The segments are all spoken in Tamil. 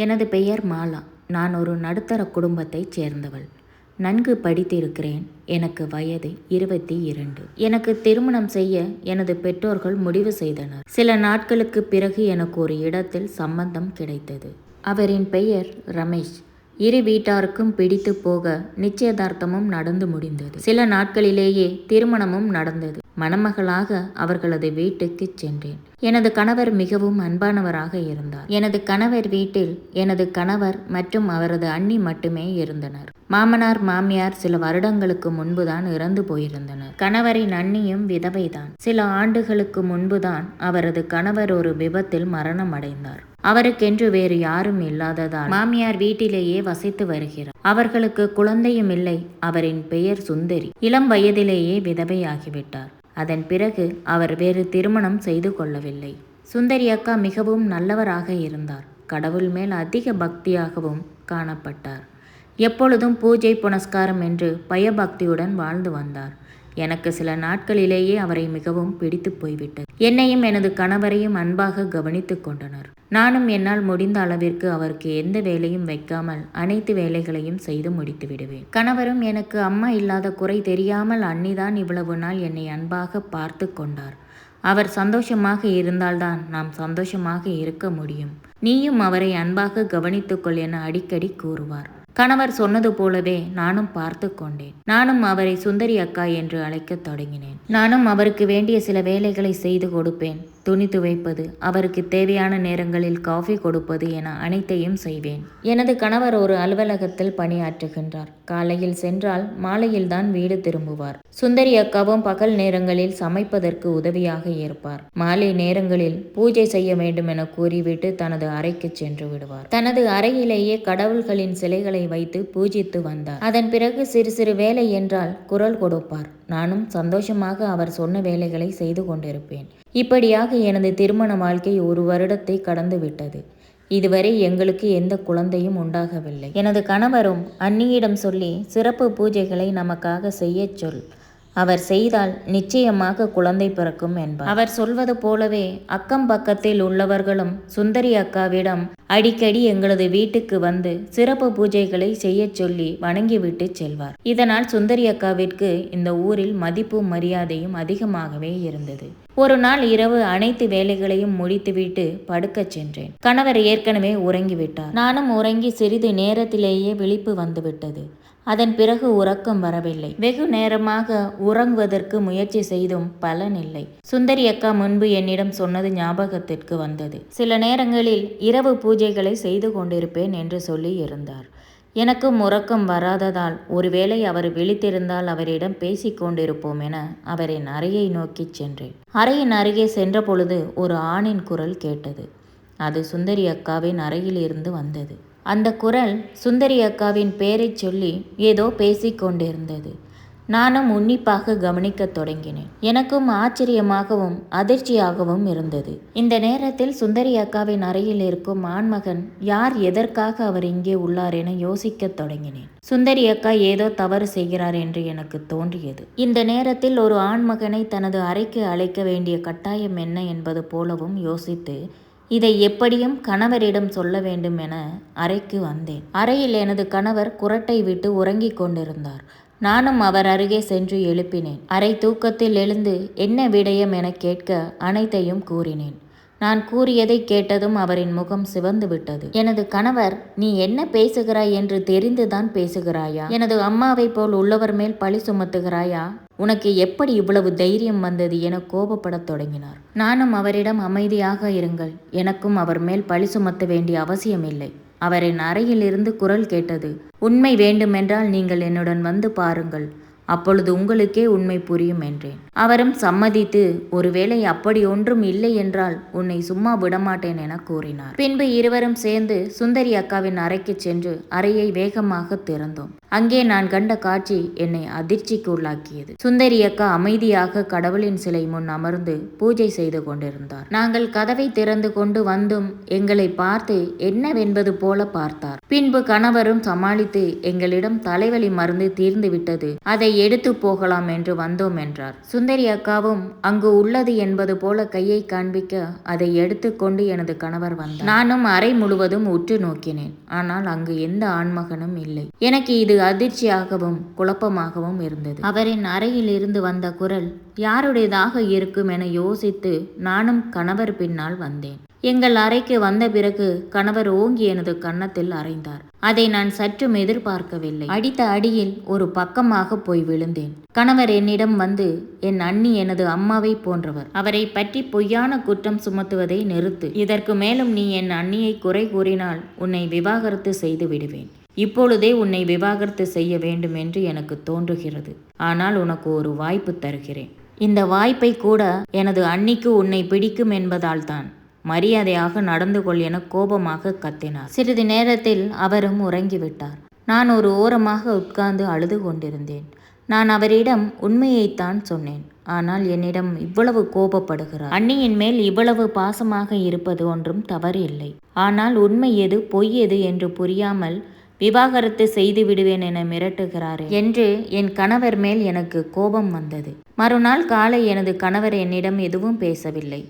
எனது பெயர் மாலா. நான் ஒரு நடுத்தர குடும்பத்தைச் சேர்ந்தவள். நன்கு படித்திருக்கிறேன். எனக்கு வயது 22. எனக்கு திருமணம் செய்ய எனது பெற்றோர்கள் முடிவு செய்தனர். சில நாட்களுக்கு பிறகு எனக்கு ஒரு இடத்தில் சம்பந்தம் கிடைத்தது. அவரின் பெயர் ரமேஷ். இரு வீட்டாருக்கும் பிடித்து போக நிச்சயதார்த்தமும் நடந்து முடிந்தது. சில நாட்களிலேயே திருமணமும் நடந்தது. மணமகளாக அவர்களது வீட்டுக்கு சென்றேன். எனது கணவர் மிகவும் அன்பானவராக இருந்தார். எனது கணவர் வீட்டில் எனது கணவர் மற்றும் அவரது அண்ணி மட்டுமே இருந்தனர். மாமனார் மாமியார் சில வருடங்களுக்கு முன்புதான் இறந்து போயிருந்தனர். கணவரின் அண்ணியும் விதவைதான். சில ஆண்டுகளுக்கு முன்புதான் அவரது கணவர் ஒரு விபத்தில் மரணம் அடைந்தார். அவருக்கென்று வேறு யாரும் இல்லாததால் மாமியார் வீட்டிலேயே வசித்து வருகிறார். அவர்களுக்கு குழந்தையும் இல்லை. அவரின் பெயர் சுந்தரி. இளம் வயதிலேயே விதவையாகிவிட்டார். அதன் பிறகு அவர் வேறு திருமணம் செய்து கொள்ளவில்லை. சுந்தரி அக்கா மிகவும் நல்லவராக இருந்தார். கடவுள் மேல் அதிக பக்தியாகவும் காணப்பட்டார். எப்பொழுதும் பூஜை புனஸ்காரம் என்று பயபக்தியுடன் வாழ்ந்து வந்தார். எனக்கு சில நாட்களிலேயே அவரை மிகவும் பிடித்து போய்விட்டது. என்னையும் எனது கணவரையும் அன்பாக கவனித்து கொண்டனர். நானும் என்னால் முடிந்த அளவிற்கு அவருக்கு எந்த வேலையும் வைக்காமல் அனைத்து வேலைகளையும் செய்து முடித்து விடுவேன். கணவரும் எனக்கு அம்மா இல்லாத குறை தெரியாமல் அண்ணிதான் இவ்வளவு நாள் என்னை அன்பாக பார்த்து கொண்டார். அவர் சந்தோஷமாக இருந்தால்தான் நாம் சந்தோஷமாக இருக்க முடியும். நீயும் அவரை அன்பாக கவனித்துக்கொள் என அடிக்கடி கூறுவார். கணவர் சொன்னது போலவே நானும் பார்த்து கொண்டேன். நானும் அவரை சுந்தரி அக்கா என்று அழைக்கத் தொடங்கினேன். நானும் அவருக்கு வேண்டிய சில வேலைகளை செய்து கொடுப்பேன். துணி துவைப்பது, அவருக்கு தேவையான நேரங்களில் காஃபி கொடுப்பது என அனைத்தையும் செய்வேன். எனது கணவர் ஒரு அலுவலகத்தில் பணியாற்றுகின்றார். காலையில் சென்றால் மாலையில் தான் வீடு திரும்புவார். சுந்தரி அக்காவும் பகல் நேரங்களில் சமைப்பதற்கு உதவியாக இருப்பார். மாலை நேரங்களில் பூஜை செய்ய வேண்டும் என கூறிவிட்டு தனது அறைக்கு சென்று விடுவார். தனது அறையிலேயே கடவுள்களின் சிலைகளை வைத்து பூஜித்து வந்தார். அதன் பிறகு சிறு சிறு வேலை என்றால் குரல் கொடுப்பார். நானும் சந்தோஷமாக அவர் சொன்ன வேலைகளை செய்து கொண்டிருப்பேன். இப்படியாக எனது திருமண வாழ்க்கை ஒரு வருடத்தை கடந்து விட்டது. இதுவரை எங்களுக்கு எந்த குழந்தையும் உண்டாகவில்லை. எனது கணவரும் அண்ணியிடம் சொல்லி சிறப்பு பூஜைகளை நமக்காக செய்யச் சொல். அவர் செய்தால் நிச்சயமாக குழந்தை பிறக்கும் என்பார். அவர் சொல்வது போலவே அக்கம் பக்கத்தில் உள்ளவர்களும் சுந்தரி அக்காவிடம் அடிக்கடி எங்களது வீட்டுக்கு வந்து சிறப்பு பூஜைகளை செய்ய சொல்லி வணங்கிவிட்டு செல்வார். இதனால் சுந்தரி அக்காவிற்கு இந்த ஊரில் மதிப்பும் மரியாதையும் அதிகமாகவே இருந்தது. ஒரு நாள் இரவு அனைத்து வேலைகளையும் முடித்துவிட்டு படுக்கச் சென்றேன். கணவர் ஏற்கனவே உறங்கிவிட்டார். நானும் உறங்கி சிறிது நேரத்திலேயே விழிப்பு வந்துவிட்டது. அதன் பிறகு உறக்கம் வரவில்லை. வெகு நேரமாக உறங்குவதற்கு முயற்சி செய்தும் பலனில்லை. சுந்தரி அக்கா முன்பு என்னிடம் சொன்னது ஞாபகத்திற்கு வந்தது. சில நேரங்களில் இரவு பூஜைகளை செய்து கொண்டிருப்பேன் என்று சொல்லி இருந்தார். எனக்கும் உறக்கம் வராததால் ஒருவேளை அவர் விழித்திருந்தால் அவரிடம் பேசிக் கொண்டிருப்போம் என அவரின் அறையை நோக்கி சென்றேன். அறையின் அருகே சென்ற பொழுது ஒரு ஆணின் குரல் கேட்டது. அது சுந்தரி அக்காவின் அறையில் இருந்து வந்தது. அந்த குரல் சுந்தரி அக்காவின் பெயரைச் சொல்லி ஏதோ பேசிக் கொண்டிருந்தது. நானும் உன்னிப்பாக கவனிக்கத் தொடங்கினேன். எனக்கும் ஆச்சரியமாகவும் அதிர்ச்சியாகவும் இருந்தது. இந்த நேரத்தில் சுந்தரி அக்காவின் அறையில் இருக்கும் ஆண்மகன் யார், எதற்காக அவர் இங்கே உள்ளார் என யோசிக்கத் தொடங்கினேன். சுந்தரி அக்கா ஏதோ தவறு செய்கிறார் என்று எனக்கு தோன்றியது. இந்த நேரத்தில் ஒரு ஆண்மகனை தனது அறைக்கு அழைக்க வேண்டிய கட்டாயம் என்ன என்பது போலவும் யோசித்து இதை எப்படியும் கணவரிடம் சொல்ல வேண்டும் என அறைக்கு வந்தேன். அறையில் எனது கணவர் குறட்டை விட்டு உறங்கிக் கொண்டிருந்தார். நானும் அவர் அருகே சென்று எழுப்பினேன். அரை தூக்கத்தில் எழுந்து என்ன விடயம் என கேட்க அனைத்தையும் கூறினேன். நான் கூறியதை கேட்டதும் அவரின் முகம் சிவந்து விட்டது. எனது கணவர், நீ என்ன பேசுகிறாய் என்று தெரிந்துதான் பேசுகிறாயா? எனது அம்மாவை போல் உள்ளவர் மேல் பழி சுமத்துகிறாயா? உனக்கு எப்படி இவ்வளவு தைரியம் வந்தது என கோபப்படத் தொடங்கினார். நானும் அவரிடம் அமைதியாக இருங்கள், எனக்கும் அவர் மேல் பழி சுமத்த வேண்டிய அவசியமில்லை. அவரின் அறையில் இருந்து குரல் கேட்டது. உண்மை வேண்டுமென்றால் நீங்கள் என்னுடன் வந்து பாருங்கள், அப்பொழுது உங்களுக்கே உண்மை புரியும் என்றேன். அவரும் சம்மதித்து ஒருவேளை அப்படி ஒன்றும் இல்லை என்றால் உன்னை சும்மா விடமாட்டேன் என கூறினார். பின்பு இருவரும் சேர்ந்து சுந்தரி அக்காவின் அறைக்கு சென்று அறையை வேகமாக திறந்தோம். அங்கே நான் கண்ட காட்சி என்னை அதிர்ச்சிக்கு உள்ளாக்கியது. சுந்தரி அக்கா அமைதியாக கடவுளின் சிலை முன் அமர்ந்து பூஜை செய்து கொண்டிருந்தார். நாங்கள் கதவை திறந்து கொண்டு வந்தும் எங்களை பார்த்து என்னவென்பது போல பார்த்தார். பின்பு கணவரும் சமாளித்து எங்களிடம் தலைவலி மருந்து தீர்ந்து விட்டது, அதை எடுத்து போகலாம் என்று வந்தோம் என்றார். சுந்தரி அக்காவும் அங்கு உள்ளது என்பது போல கையை காண்பிக்க அதை எடுத்துக்கொண்டு எனது கணவர் வந்தார். நானும் அறை முழுவதும் உற்று நோக்கினேன். ஆனால் அங்கு எந்த ஆண்மகனும் இல்லை. எனக்கு இது அதிர்ச்சியாகவும் குழப்பமாகவும் இருந்தது. அவரின் அறையில் இருந்து வந்த குரல் யாருடையதாக இருக்கும் என யோசித்து நானும் கணவர் பின்னால் வந்தேன். எங்கள் அறைக்கு வந்த பிறகு கணவர் ஓங்கி எனது கன்னத்தில் அறைந்தார். அதை நான் சற்றும் எதிர்பார்க்கவில்லை. அடித்த அடியில் ஒரு பக்கமாக போய் விழுந்தேன். கணவர் என்னிடம் வந்து, என் அண்ணி எனது அம்மாவை போன்றவர், அவரை பற்றி பொய்யான குற்றம் சுமத்துவதை நிறுத்து. இதற்கு மேலும் நீ என் அண்ணியை குறை கூறினால் உன்னை விவாகரத்து செய்து விடுவேன். இப்பொழுதே உன்னை விவாகரத்து செய்ய வேண்டும் என்று எனக்கு தோன்றுகிறது. ஆனால் உனக்கு ஒரு வாய்ப்பு தருகிறேன். இந்த வாய்ப்பை கூட எனது அண்ணிக்கு உன்னை பிடிக்கும் என்பதால் தான். மரியாதையாக நடந்து கொள் என கோபமாக கத்தினார். சிறிது நேரத்தில் அவரும் உறங்கிவிட்டார். நான் ஒரு ஓரமாக உட்கார்ந்து அழுது கொண்டிருந்தேன். நான் அவரிடம் உண்மையைத்தான் சொன்னேன். ஆனால் என்னிடம் இவ்வளவு கோபப்படுகிறார். அண்ணியின் மேல் இவ்வளவு பாசமாக இருப்பது ஒன்றும் தவறு இல்லை. ஆனால் உண்மை எது பொய் எது என்று புரியாமல் விவாகரத்து செய்து விடுவேன் என மிரட்டுகிறாரே என்று என் கணவர் மேல் எனக்கு கோபம் வந்தது. மறுநாள் காலை எனது கணவர் என்னிடம் எதுவும் பேசவில்லை.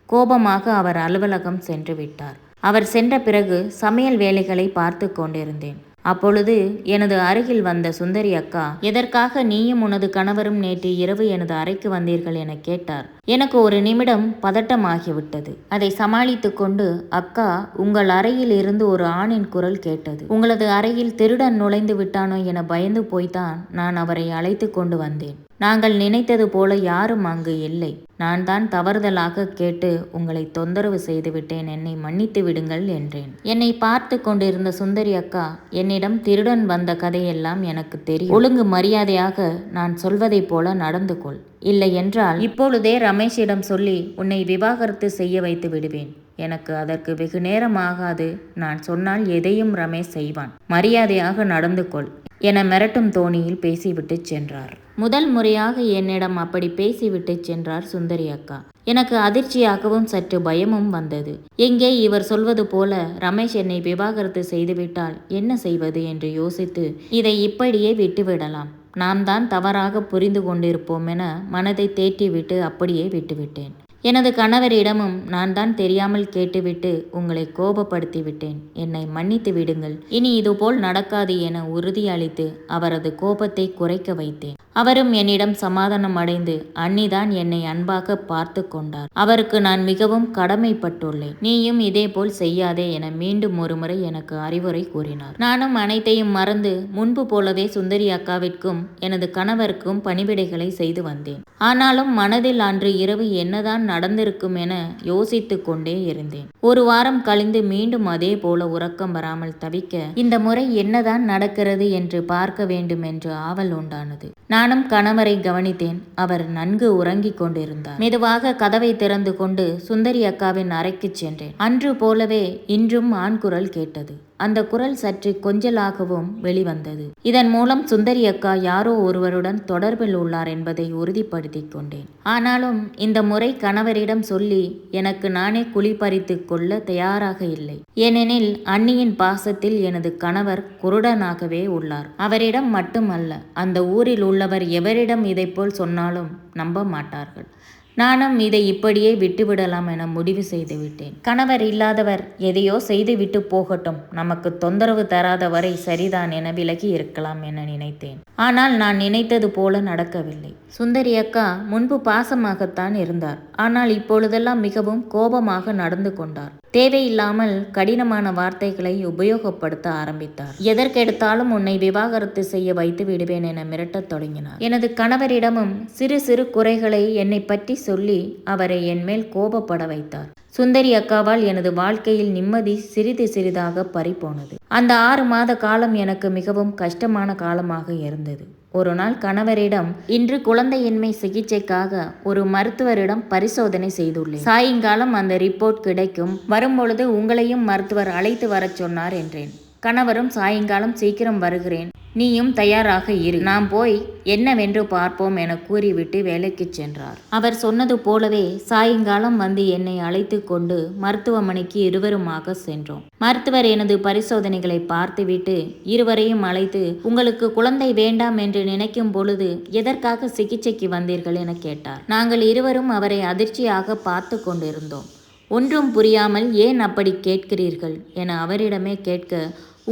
கோபமாக அவர் அலுவலகம் சென்று விட்டார். அவர் சென்ற பிறகு சமையல் வேலைகளை பார்த்து கொண்டிருந்தேன். அப்பொழுது எனது அருகில் வந்த சுந்தரி அக்கா, எதற்காக நீயும் உனது கணவரும் நேற்று இரவு எனது அறைக்கு வந்தீர்கள் என கேட்டார். எனக்கு ஒரு நிமிடம் பதட்டமாகிவிட்டது. அதை சமாளித்து கொண்டு, அக்கா, உங்கள் அறையில் இருந்து ஒரு ஆணின் குரல் கேட்டது. உங்களது அறையில் திருடன் நுழைந்து விட்டானோ என பயந்து போய்தான் நான் அவரை அழைத்து கொண்டு வந்தேன். நாங்கள் நினைத்தது போல யாரும் அங்கு இல்லை. நான் தான் தவறுதலாக கேட்டு உங்களை தொந்தரவு செய்துவிட்டேன். என்னை மன்னித்து விடுங்கள் என்றேன். என்னை பார்த்து கொண்டிருந்த சுந்தரி அக்கா என்னிடம், திருடன் வந்த கதையெல்லாம் எனக்கு தெரியும். ஒழுங்கு மரியாதையாக நான் சொல்வதைப் போல நடந்து கொள். இல்லை என்றால் இப்பொழுதே ரமேஷிடம் சொல்லி உன்னை விவாகரத்து செய்ய வைத்து விடுவேன். எனக்கு அதற்கு வெகு நேரம் ஆகாது. நான் சொன்னால் எதையும் ரமேஷ் செய்வான். மரியாதையாக நடந்து கொள் என மிரட்டும் தோணியில் பேசிவிட்டு சென்றார். முதல் முறையாக என்னிடம் அப்படி பேசிவிட்டு சென்றார் சுந்தரி அக்கா. எனக்கு அதிர்ச்சியாகவும் சற்று பயமும் வந்தது. எங்கே இவர் சொல்வது போல ரமேஷ் என்னை விவாகரத்து செய்துவிட்டால் என்ன செய்வது என்று யோசித்து, இதை இப்படியே விட்டுவிடலாம், நாம் தான் தவறாக புரிந்து கொண்டிருப்போம் என மனதை தேற்றிவிட்டு அப்படியே விட்டுவிட்டேன். எனது கணவரிடமும் நான் தான் தெரியாமல் கேட்டுவிட்டு உங்களை கோபப்படுத்தி விட்டேன். என்னை மன்னித்து விடுங்கள். இனி இதுபோல் நடக்காது என உறுதியளித்து அவரது கோபத்தை குறைக்க வைத்தேன். அவரும் என்னிடம் சமாதானம் அடைந்து அண்ணிதான் என்னை அன்பாக பார்த்து கொண்டார். அவருக்கு நான் மிகவும் கடமைப்பட்டுள்ளேன். நீயும் இதேபோல் செய்யாதே என மீண்டும் ஒருமுறை எனக்கு அறிவுரை கூறினார். நானும் அனைத்தையும் மறந்து முன்பு போலவே சுந்தரி அக்காவிற்கும் எனது கணவருக்கும் பணிவிடைகளை செய்து வந்தேன். ஆனாலும் மனதில் அன்று இரவு என்னதான் நடந்திருக்கும் என யோசித்து கொண்டே இருந்தேன். ஒரு வாரம் கழிந்து மீண்டும் அதே போல உறக்கம் வராமல் தவிக்க, இந்த முறை என்னதான் நடக்கிறது என்று பார்க்க வேண்டும் என்று ஆவல் உண்டானது. நானும் கணவரை கவனித்தேன். அவர் நன்கு உறங்கிக் கொண்டிருந்தார். மெதுவாக கதவை திறந்து கொண்டு சுந்தரி அக்காவின் அறைக்கு சென்றேன். அன்று போலவே இன்றும் ஆண் குரல் கேட்டது. அந்த குரல் சற்று கொஞ்சலாகவும் வெளிவந்தது. இதன் மூலம் சுந்தரி அக்கா யாரோ ஒருவருடன் தொடர்பில் உள்ளார் என்பதை உறுதிப்படுத்தி கொண்டேன். ஆனாலும் இந்த முறை கணவரிடம் சொல்லி எனக்கு நானே குளிப்பறித்து கொள்ள தயாராக இல்லை. ஏனெனில் அண்ணியின் பாசத்தில் எனது கணவர் குருடனாகவே உள்ளார். அவரிடம் மட்டுமல்ல, அந்த ஊரில் உள்ளவர் எவரிடம் இதைப்போல் சொன்னாலும் நம்ப மாட்டார்கள். நானும் இதை இப்படியே விட்டுவிடலாம் என முடிவு செய்து விட்டேன். கணவர் இல்லாதவர் எதையோ செய்து விட்டு போகட்டும், நமக்கு தொந்தரவு தராத வரை சரிதான் என விலகி இருக்கலாம் என நினைத்தேன். ஆனால் நான் நினைத்தது போல நடக்கவில்லை. சுந்தரி அக்கா முன்பு பாசமாகத்தான் இருந்தார். ஆனால் இப்பொழுதெல்லாம் மிகவும் கோபமாக நடந்து கொண்டார். தேவையில்லாமல் கடினமான வார்த்தைகளை உபயோகப்படுத்த ஆரம்பித்தார். எதற்கெடுத்தாலும் உன்னை விவாகரத்து செய்ய வைத்து விடுவேன் என மிரட்டத் தொடங்கினார். எனது கணவரிடமும் சிறு சிறு குறைகளை என்னை பற்றி சொல்லி அவரை என் மேல் கோபப்பட வைத்தார். சுந்தரி அக்காவால் எனது வாழ்க்கையில் நிம்மதி சிறிது சிறிதாக பறிபோனது. அந்த 6 மாத காலம் எனக்கு மிகவும் கஷ்டமான காலமாக இருந்தது. ஒரு நாள் கணவரிடம், இன்று குழந்தையின்மை சிகிச்சைக்காக ஒரு மருத்துவரிடம் பரிசோதனை செய்துள்ளேன். சாயங்காலம் அந்த ரிப்போர்ட் கிடைக்கும். வரும்பொழுது உங்களையும் மருத்துவர் அழைத்து வரச் சொன்னார் என்றேன். கணவரும் சாயங்காலம் சீக்கிரம் வருகிறேன், நீயும் தயாராக இரு, நாம் போய் என்னவென்று பார்ப்போம் என கூறிவிட்டு வேலைக்கு சென்றார். அவர் சொன்னது போலவே சாயங்காலம் வந்து என்னை அழைத்து கொண்டு மருத்துவமனைக்கு இருவருமாக சென்றோம். மருத்துவர் எனது பரிசோதனைகளை பார்த்துவிட்டு இருவரையும் அழைத்து, உங்களுக்கு குழந்தை வேண்டாம் என்று நினைக்கும் பொழுது எதற்காக சிகிச்சைக்கு வந்தீர்கள் என கேட்டார். நாங்கள் இருவரும் அவரை அதிர்ச்சியாக பார்த்து கொண்டிருந்தோம். ஒன்றும் புரியாமல் ஏன் அப்படி கேட்கிறீர்கள் என அவரிடமே கேட்க,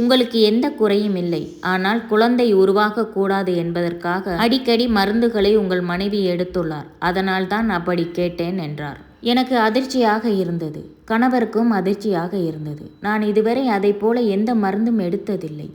உங்களுக்கு எந்த குறையும் இல்லை, ஆனால் குழந்தை உருவாகக்கூடாது என்பதற்காக அடிக்கடி மருந்துகளை உங்கள் மனைவி எடுத்துள்ளார், அதனால் தான் அப்படி கேட்டேன் என்றார். எனக்கு அதிர்ச்சியாக இருந்தது, கணவருக்கும் அதிர்ச்சியாக இருந்தது. நான் இதுவரை அதை போல எந்த மருந்தும் எடுத்ததில்லை.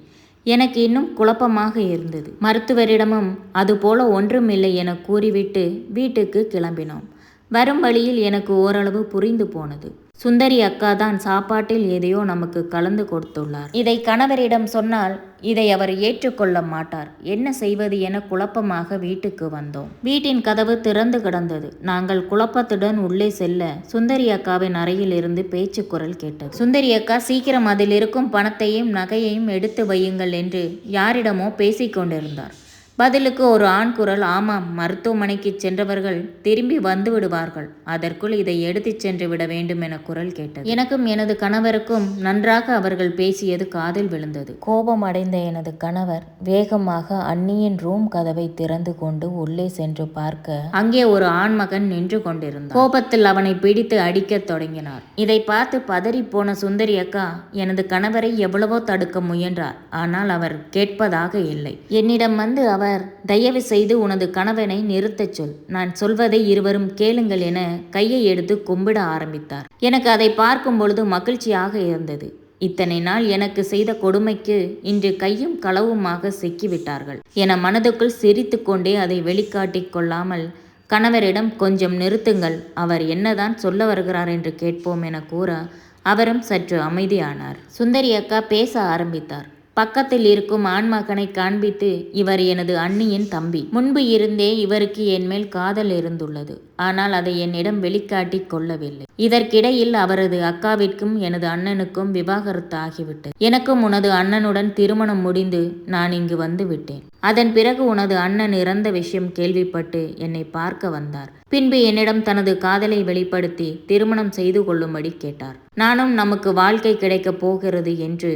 எனக்கு இன்னும் குழப்பமாக இருந்தது. மருத்துவரிடமும் அதுபோல ஒன்றுமில்லை என கூறிவிட்டு வீட்டுக்கு கிளம்பினோம். வரும் வழியில் எனக்கு ஓரளவு புரிந்து போனது. சுந்தரி அக்கா தான் சாப்பாட்டில் எதையோ நமக்கு கலந்து கொடுத்துள்ளார். இதை கணவரிடம் சொன்னால் இதை அவர் ஏற்றுக்கொள்ள மாட்டார். என்ன செய்வது என குழப்பமாக வீட்டுக்கு வந்தோம். வீட்டின் கதவு திறந்து கிடந்தது. நாங்கள் குழப்பத்துடன் உள்ளே செல்ல சுந்தரி அக்காவின் அறையில் இருந்து பேச்சு குரல் கேட்டது. சுந்தரி அக்கா, சீக்கிரம் அதில் இருக்கும் பணத்தையும் நகையையும் எடுத்து வையுங்கள் என்று யாரிடமோ பேசிக் கொண்டிருந்தார். பதிலுக்கு ஒரு ஆண் குரல், ஆமாம், மருத்துவமனைக்கு சென்றவர்கள் திரும்பி வந்து விடுவார்கள், அதற்குள் இதை எடுத்துச் சென்று விட வேண்டும் என குரல் கேட்டது. எனக்கும் எனது கணவருக்கும் நன்றாக அவர்கள் பேசியது காதில் விழுந்தது. கோபம் அடைந்த எனது கணவர் வேகமாக அண்ணியின் ரூம் கதவை திறந்து கொண்டு உள்ளே சென்று பார்க்க அங்கே ஒரு ஆண்மகன் நின்று கொண்டிருந்தார். கோபத்தில் அவனை பிடித்து அடிக்கத் தொடங்கினார். இதை பார்த்து பதறி போன சுந்தரி அக்கா எனது கணவரை எவ்வளவோ தடுக்க முயன்றார். ஆனால் அவர் கேட்பதாக இல்லை. என்னிடம் வந்து அவர், தயவு செய்து உனது கணவனை நிறுத்தச் சொல், நான் சொல்வதை இருவரும் கேளுங்கள் என கையை எடுத்து கும்பிட ஆரம்பித்தார். எனக்கு அதை பார்க்கும் பொழுது மகிழ்ச்சியாக இருந்தது. இத்தனை நாள் எனக்கு செய்த கொடுமைக்கு இன்று கையும் களவுமாக சிக்கிவிட்டார்கள் என மனதுக்குள் சிரித்து கொண்டே அதை வெளிக்காட்டிக் கொள்ளாமல் கணவரிடம், கொஞ்சம் நிறுத்துங்கள், அவர் என்னதான் சொல்ல வருகிறார் என்று கேட்போம் என கூற அவரும் சற்று அமைதியானார். சுந்தரி அக்கா பேச ஆரம்பித்தார். பக்கத்தில் இருக்கும் ஆண்மகனை காண்பித்து, இவர் எனது அண்ணியின் தம்பி. முன்பு இருந்தே இவருக்கு என் மேல் காதல் இருந்துள்ளது. ஆனால் அதை என்னிடம் வெளிக்காட்டி கொள்ளவில்லை. இதற்கிடையில் அவரது அக்காவிற்கும் எனது அண்ணனுக்கும் விவாகரத்து ஆகிவிட்டது. எனக்கும் உனது அண்ணனுடன் திருமணம் முடிந்து நான் இங்கு வந்து விட்டேன். அதன் பிறகு உனது அண்ணன் இறந்த விஷயம் கேள்விப்பட்டு என்னை பார்க்க வந்தார். பின்பு என்னிடம் தனது காதலை வெளிப்படுத்தி திருமணம் செய்து கொள்ளும்படி கேட்டார். நானும் நமக்கு வாழ்க்கை கிடைக்கப் போகிறது என்று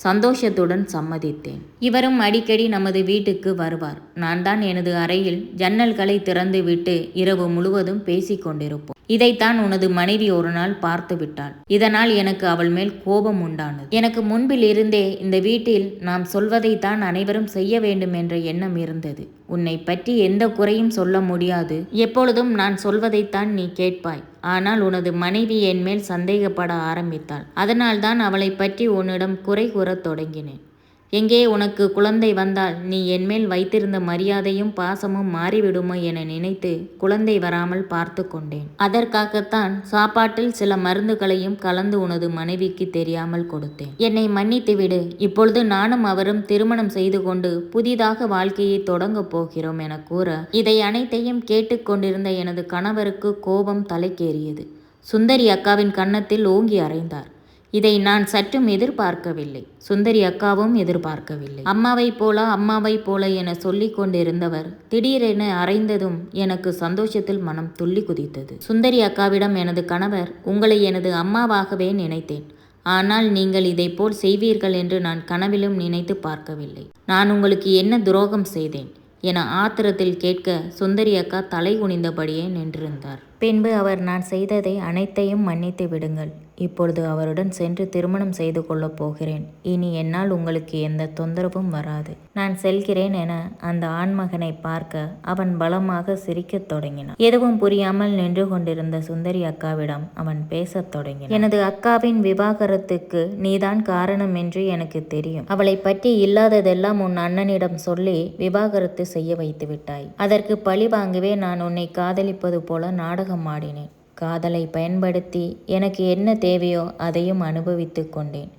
சந்தோஷத்துடன் சம்மதித்தேன். இவரும் அடிக்கடி நமது வீட்டுக்கு வருவார். நான் தான் எனது அறையில் ஜன்னல்களை திறந்து விட்டு இரவு முழுவதும் பேசிக் கொண்டிருப்போம். இதைத்தான் உனது மனைவி ஒரு நாள் பார்த்து விட்டாள். இதனால் எனக்கு அவள் மேல் கோபம் உண்டானது. எனக்கு முன்பில் இருந்தே இந்த வீட்டில் நாம் சொல்வதைத்தான் அனைவரும் செய்ய வேண்டும் என்ற எண்ணம் இருந்தது. உன்னை பற்றி எந்த குறையும் சொல்ல முடியாது. எப்பொழுதும் நான் சொல்வதைத்தான் நீ கேட்பாய். ஆனால் உனது மனைவி என் மேல் சந்தேகப்பட ஆரம்பித்தாள். அதனால்தான் அவளை பற்றி உன்னிடம் குறை கூறத் தொடங்கினேன். எங்கே உனக்கு குழந்தை வந்தால் நீ என்மேல் வைத்திருந்த மரியாதையும் பாசமும் மாறிவிடுமோ என நினைத்து குழந்தை வராமல் பார்த்து கொண்டேன். அதற்காகத்தான் சாப்பாட்டில் சில மருந்துகளையும் கலந்து உனது மனைவிக்கு தெரியாமல் கொடுத்தேன். என்னை மன்னித்து விடு. இப்பொழுது நானும் அவரும் திருமணம் செய்து கொண்டு புதிதாக வாழ்க்கையை தொடங்கப் போகிறோம் என கூற, இதை அனைத்தையும் கேட்டுக்கொண்டிருந்த எனது கணவருக்கு கோபம் தலைக்கேறியது. சுந்தரி அக்காவின் கன்னத்தில் ஓங்கி அறைந்தார். இதை நான் சற்றும் எதிர்பார்க்கவில்லை. சுந்தரி அக்காவும் எதிர்பார்க்கவில்லை. அம்மாவை போல என சொல்லிக் கொண்டிருந்தவர் திடீரென அறைந்ததும் எனக்கு சந்தோஷத்தில் மனம் துள்ளி குதித்தது. சுந்தரி அக்காவிடம் எனது கணவர், உங்களை எனது அம்மாவாகவே நினைத்தேன். ஆனால் நீங்கள் இதைப்போல் செய்வீர்கள் என்று நான் கனவிலும் நினைத்து பார்க்கவில்லை. நான் உங்களுக்கு என்ன துரோகம் செய்தேன் என ஆத்திரத்தில் கேட்க சுந்தரி அக்கா தலை குனிந்தபடியே நின்றிருந்தார். பின்பு அவர், நான் செய்ததை அனைத்தையும் மன்னித்து விடுங்கள். இப்பொழுது அவருடன் சென்று திருமணம் செய்து கொள்ளப் போகிறேன். இனி என்னால் உங்களுக்கு எந்த தொந்தரவும் வராது. நான் செல்கிறேன் என அந்த ஆண்மகனை பார்க்க அவன் பலமாக சிரிக்கத் தொடங்கினான். எதுவும் புரியாமல் நின்று கொண்டிருந்த சுந்தரி அக்காவிடம் அவன் பேசத் தொடங்கினான். எனது அக்காவின் விவாகரத்துக்கு நீதான் காரணம் என்று எனக்கு தெரியும். அவளை பற்றி இல்லாததெல்லாம் உன் அண்ணனிடம் சொல்லி விவாகரத்து செய்ய வைத்து விட்டாய். அதற்கு பழி வாங்கவே நான் உன்னை காதலிப்பது போல நாடகம் ஆடினேன். காதலை பயன்படுத்தி எனக்கு என்ன தேவையோ அதையும் அனுபவித்து கொண்டேன்.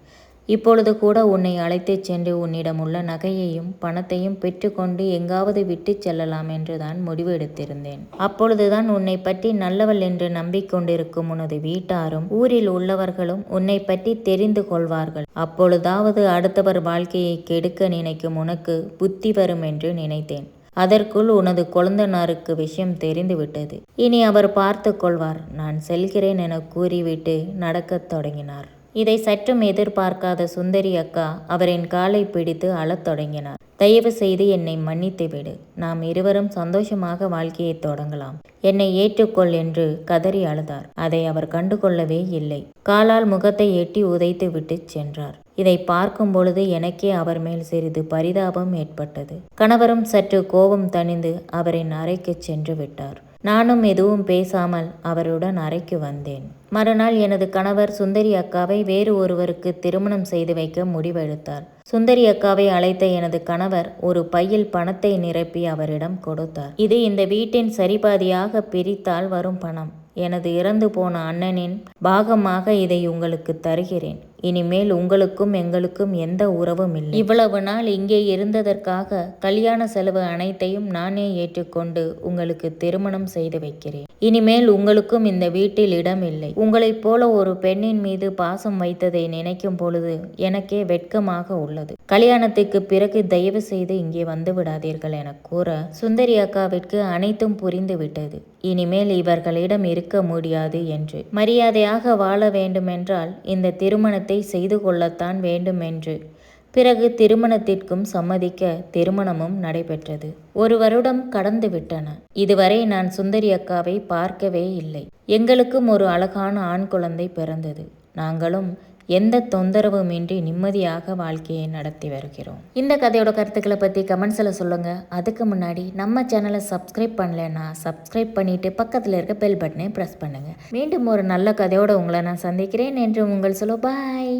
இப்பொழுது கூட உன்னை அழைத்துச் சென்று உன்னிடம் உள்ள நகையையும் பணத்தையும் பெற்றுக்கொண்டு எங்காவது விட்டு செல்லலாம் என்றுதான் முடிவு எடுத்திருந்தேன். அப்பொழுதுதான் உன்னை பற்றி நல்லவள் என்று நம்பிக்கொண்டிருக்கும் உனது வீட்டாரும் ஊரில் உள்ளவர்களும் உன்னை பற்றி தெரிந்து கொள்வார்கள். அப்பொழுதாவது அடுத்தவர் வாழ்க்கையை கெடுக்க நினைக்கும் உனக்கு புத்தி வரும் என்று நினைத்தேன். அதற்குள் உனது கொழுந்தனாருக்கு விஷயம் தெரிந்துவிட்டது. இனி அவர் பார்த்து கொள்வார். நான் செல்கிறேன் என கூறிவிட்டு நடக்கத் தொடங்கினார். இதை சற்றும் எதிர்பார்க்காத சுந்தரி அக்கா அவரின் காலை பிடித்து அழத் தொடங்கினார். தயவு செய்து என்னை மன்னித்து விடு. நாம் இருவரும் சந்தோஷமாக வாழ்க்கையை தொடங்கலாம். என்னை ஏற்றுக்கொள் என்று கதறி அழுதார். அதை அவர் கண்டுகொள்ளவே இல்லை. காலால் முகத்தை எட்டி உதைத்து விட்டு சென்றார். இதை பார்க்கும் பொழுது எனக்கே அவர் மேல் சிறிது பரிதாபம் ஏற்பட்டது. கணவரும் சற்று கோபம் தணிந்து அவரின் அறைக்கு சென்று விட்டார். நானும் எதுவும் பேசாமல் அவருடன் அறைக்கு வந்தேன். மறுநாள் எனது கணவர் சுந்தரி அக்காவை வேறு ஒருவருக்கு திருமணம் செய்து வைக்க முடிவெடுத்தார். சுந்தரி அக்காவை அழைத்த எனது கணவர் ஒரு பையில் பணத்தை நிரப்பி அவரிடம் கொடுத்தார். இது இந்த வீட்டின் சரிபாதியாக பிரித்தால் வரும் பணம். எனது இறந்து போன அண்ணனின் பாகமாக இதை உங்களுக்கு தருகிறேன். இனிமேல் உங்களுக்கும் எங்களுக்கும் எந்த உறவும் இல்லை. இவ்வளவு நாள் இங்கே இருந்ததற்காக கல்யாண செலவு அனைத்தையும் நானே ஏற்றுக்கொண்டு உங்களுக்கு திருமணம் செய்து வைக்கிறேன். இனிமேல் உங்களுக்கும் இந்த வீட்டில் இடம் இல்லை. உங்களைப் போல ஒரு பெண்ணின் மீது பாசம் வைத்ததை நினைக்கும் பொழுது எனக்கே வெட்கமாக உள்ளது. கல்யாணத்துக்கு பிறகு தயவு செய்து இங்கே வந்து விடாதீர்கள் என கூற சுந்தரி அக்காவிற்கு அனைத்தும் புரிந்து விட்டது. இனிமேல் இவர்களிடம் இருக்க முடியாது என்று. மரியாதையாக வாழ வேண்டுமென்றால் இந்த திருமணத்தை செய்து கொள்ளத்தான் வேண்டும் என்று. பிறகு திருமணத்திற்கும் சம்மதிக்க திருமணமும் நடைபெற்றது. 1 வருடம் கடந்து விட்டன. இதுவரை நான் சுந்தரி அக்காவை பார்க்கவே இல்லை. எங்களுக்கும் ஒரு அழகான ஆண் குழந்தை பிறந்தது. நாங்களும் எந்த தொந்தரவுமின்றி நிம்மதியாக வாழ்க்கையை நடத்தி வருகிறோம். இந்த கதையோட கருத்துக்களை பற்றி கமெண்ட்ஸில் சொல்லுங்கள். அதுக்கு முன்னாடி நம்ம சேனலை சப்ஸ்கிரைப் பண்ணலைன்னா சப்ஸ்கிரைப் பண்ணிவிட்டு பக்கத்தில் இருக்க பெல் பட்டனை ப்ரெஸ் பண்ணுங்கள். மீண்டும் ஒரு நல்ல கதையோடு உங்களை நான் சந்திக்கிறேன் என்று உங்கள் சொல்லு. பாய்.